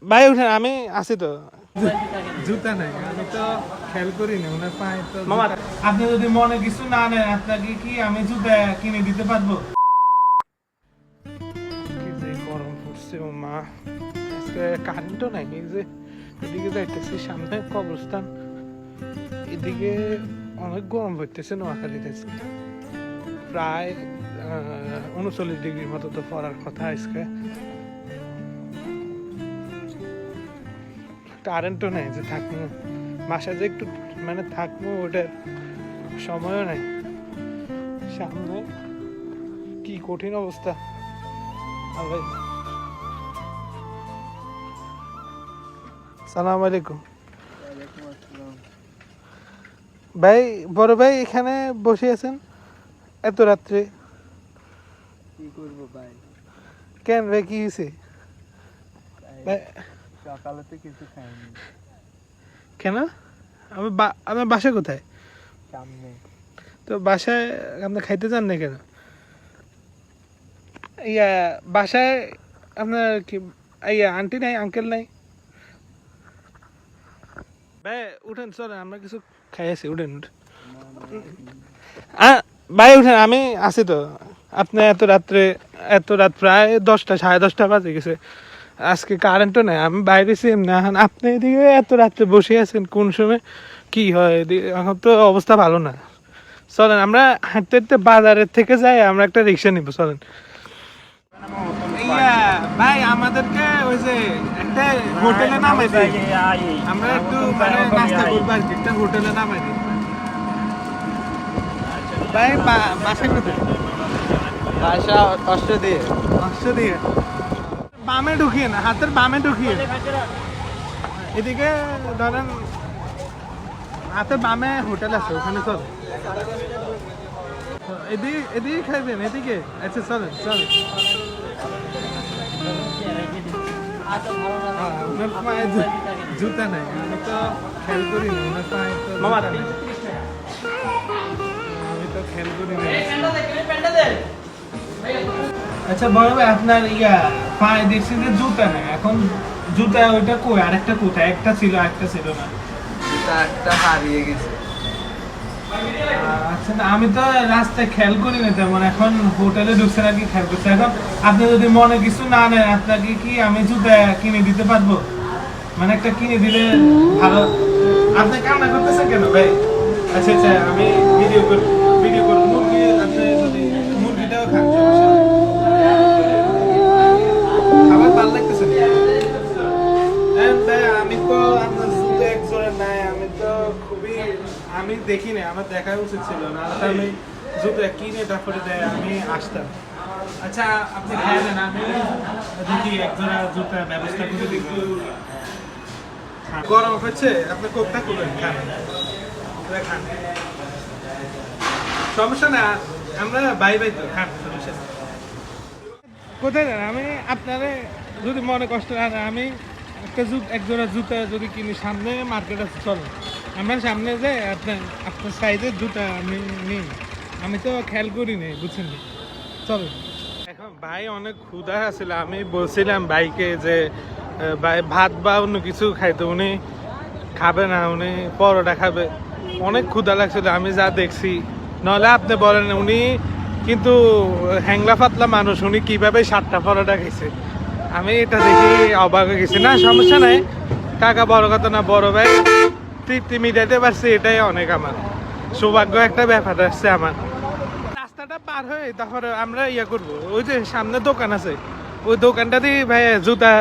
ভাই উঠেন, আমি আছি তো। জুতা নাই, আমি তো খেয়াল করি না ওনার পায়ে তো। মামা আপনি যদি মনে কিছু না নেন, আপনাকে কি আমি জুতা কিনে দিতে পারবো? কি যে গরম পড়ছে ও মা, আজকে কারেন্টও নাই। এই যে এদিকে যাইতেছি, সামনে কবরস্থান, এদিকে অনেক গরম হইতেছে নোয়াখালীতে। প্রায় 39 ডিগ্রির মতো তো পড়ার কথা আজকে। কারেন্টও নাই যে থাকবো বাসায়, যে একটু মানে থাকবো ওটার সময়ও নাই। সামনে কি কঠিন অবস্থা। সালাম আলাইকুম ভাই। বড় ভাই এখানে বসে আছেন এত রাত্রে? কি করবো ভাই, কেন ভাই, কি হয়েছে? সকালে তো কিছু খাইনি। কেন? আমার বাসা কোথায়? সামনে। তো বাসায় আপনি খাইতে চান না কেন? ইয়া বাসায় আপনার কি আন্টি নাই, আঙ্কেল নাই? ভাই উঠেন, চলেন আমরা কিছু খাই আছি, উঠেন। ভাই উঠেন, আমি আছি তো। আপনি এত রাত প্রায় 10টা, 10:30 বাজে গেছে। আজকে কারেন্টও নাই, আমি বাইরে এমনি। এখন আপনি এদিকে এত রাত্রে বসে আছেন, কোন সময় কি হয় এখন তো অবস্থা ভালো না। চলেন আমরা হাঁটতে হাঁটতে বাজারের থেকে যাই, আমরা একটা রিক্সা নিব, চলেন। ভাই আমাদেরকে ওই যে একটা হোটেলে নামাই দিই, আমরা একটু মানে নাস্তা করবো আর কি, একটা হোটেলে নামাই দিই। ভাই বাসা কোথায়? বাসা কষ্ট দিয়ে বামে ঢুকিয়ে না, হাতের বামে ঢুকিয়ে। এদিকে ধরেন হাতের বামে হোটেল আছে, ওখানে চল। এদিকে খাইবেন, এদিকে? আচ্ছা চলেন চলেন। ওনার পায়ে জুতা নাই, আমি তো খেয়াল করি না ওনার পায়ে তো। আমি তো খেয়াল করি না। আচ্ছা বড় ভাই, আপনার পায়ে দেখছি যে জুতা নেই এখন। জুতা ওইটা কই? আরেকটা কোথায়? একটা ছিল, একটা ছিল না। একটা হারিয়ে গেছে। আচ্ছা না, আমি তো রাস্তায় খেয়াল করি না তেমন। এখন হোটেলে ঢুকছে নাকি খেয়াল করছে। এখন আপনি যদি মনে কিছু না নেন, আপনাকে কি আমি জুতা কিনে দিতে পারবো? মানে একটা কিনে দিলে ভালো। আপনি কান্না করতেছেন কেন ভাই? আচ্ছা আচ্ছা, আমি ভিডিও করব। মুরগি আপনি যদি মুরগিটাও খান, সমস্যা নেই। খাবার ভালো লাগতেছে না? আমি তো আপনার জুতো এক জোড়া নাই, আমি দেখি না, আমার দেখা উচিত ছিল না। আমি জুতো কিনে তারপরে দেয় আমি আসতাম। আচ্ছা আপনি খাই দেন, আমি দেখি এক জোড়া জুতার ব্যবস্থা করে দিব। গরম হচ্ছে, আপনি কোকটা করবেন, খান খান, সমস্যা না। আমরা বাই তো খান, সমস্যা নেই। কোথায় যান? আমি আপনারে যদি মনে কষ্ট না, আমি এক জোড়া জুতা যদি কিনি, সামনে মার্কেট আছে, চলো আমরা সামনে যাই। আপনার সাইজের জুতা আমি নিই। আমি তো খেয়াল করি নি, বুঝছেন? চলো। এখন ভাই অনেক ক্ষুধা আছিল, আমি বলছিলাম ভাইকে যে ভাই ভাত বা অন্য কিছু খাইতে, উনি খাবে না, উনি পরোটা খাবে। অনেক ক্ষুধা লাগছিল, আমি যা দেখছি। নাহলে আপনি বলেন, উনি কিন্তু হ্যাংলা পাতলা মানুষ, উনি কিভাবে 7টা পরোটা খেয়েছে, আমি এটা দেখি অবাক হয়ে গেছি। না সমস্যা নাই কাকা, বড় কথা না। বড় ভাই তৃপ্তি মিটাইতে পারছি, এটাই অনেক আমার সৌভাগ্য একটা ব্যাপার আসছে আমার। রাস্তাটা পার হয়ে তারপরে আমরা করবো, ওই যে সামনে দোকান আছে, ওই দোকানটা দিয়ে ভাই জুতা,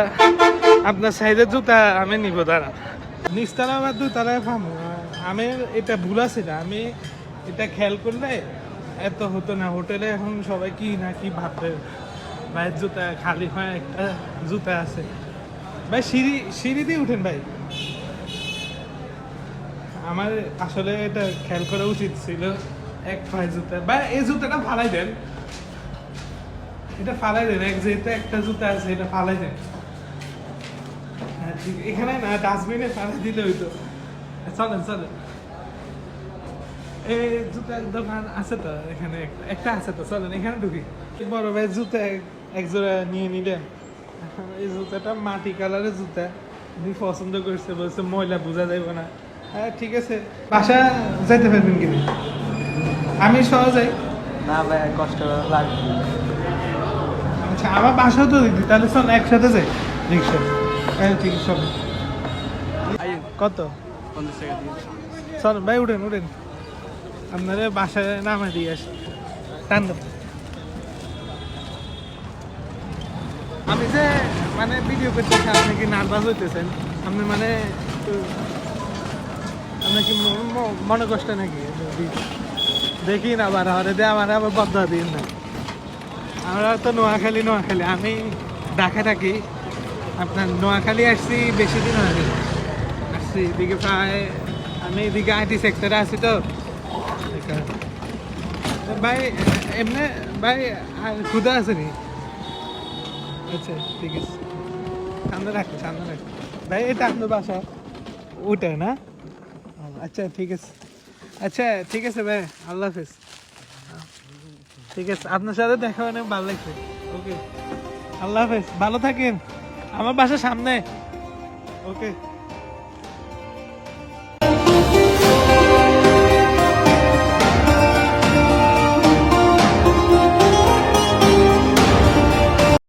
আপনার সাইজের জুতা আমি নিব। দাঁড়া, নিচতলা বা দুতলায় ফামু। আমি এটা ভুল আছে না, আমি এটা খেয়াল করলে এত হতো না। হোটেলে এখন সবাই কি না কি ভাববে। ভাইয়ের জুতা খালি হয়, একটা জুতা আছে। ভাই সিঁড়ি দিয়ে উঠেন ভাই। আমার আসলে এটা খেয়াল করা উচিত ছিল। এক পায়ে জুতা ভাই, এই জুতাটা ফালাই দেন, এটা ফালাই দেন। যেহেতু একটা জুতা আছে, এটা ফালাই দেন। এখানে না, ডাস্টবিনে ফালাই দিলে হইতো। চলেন চলেন, এই জুতার দোকান আছে তো এখানে, একটা আছে তো, চলেন এখানে ঢুকি। বড় ভাই জুতা এক জোড়া নিয়ে নিলেন, এই জুতাটা মাটি কালারের জুতা, উনি পছন্দ করছে, বলছে ময়লা বোঝা যাবে না। হ্যাঁ ঠিক আছে, বাসা যাইতে পারবেন কিনা? আমি সহজেই। না ভাই কষ্ট লাগবে। আচ্ছা আমার বাসাও তো দিদি, তাহলে চল একসাথে যাই রিক্সা। হ্যাঁ ঠিক আছে চলো। কত? 50 টাকা দিয়ে। চল ভাই উঠেন উঠেন, আপনারা বাসায় নামা দিয়ে আসি। টান দাও। আমি যে মানে ভিডিও করতেছি, আপনি কি নার্ভাস হইতেছেন? আপনি মানে আপনার কি মনে কষ্ট নাকি? দেখি না আবার হরে দিয়ে আমার আবার বদলা দিন না। আমরা তো নোয়াখালী, আমি ঢাকা থাকি। আপনার নোয়াখালী আসছি বেশি দিন হয়নি, আসছি এদিকে প্রায়, আমি এদিকে আইটি সেক্টরে আছি তো। ভাই এমনি ভাই ক্ষুদা আছে নি? আচ্ছা ঠিক আছে, সামনে রাখো সামনে রাখো। ভাই এটা আপনার বাসা ওটা না? আচ্ছা ঠিক আছে, আচ্ছা ঠিক আছে ভাই, আল্লাহ হাফেজ। ঠিক আছে, আপনার সাথে দেখা অনেক ভালো লাগছে। ওকে আল্লাহ হাফেজ, ভালো থাকেন। আমার বাসার সামনে। ওকে।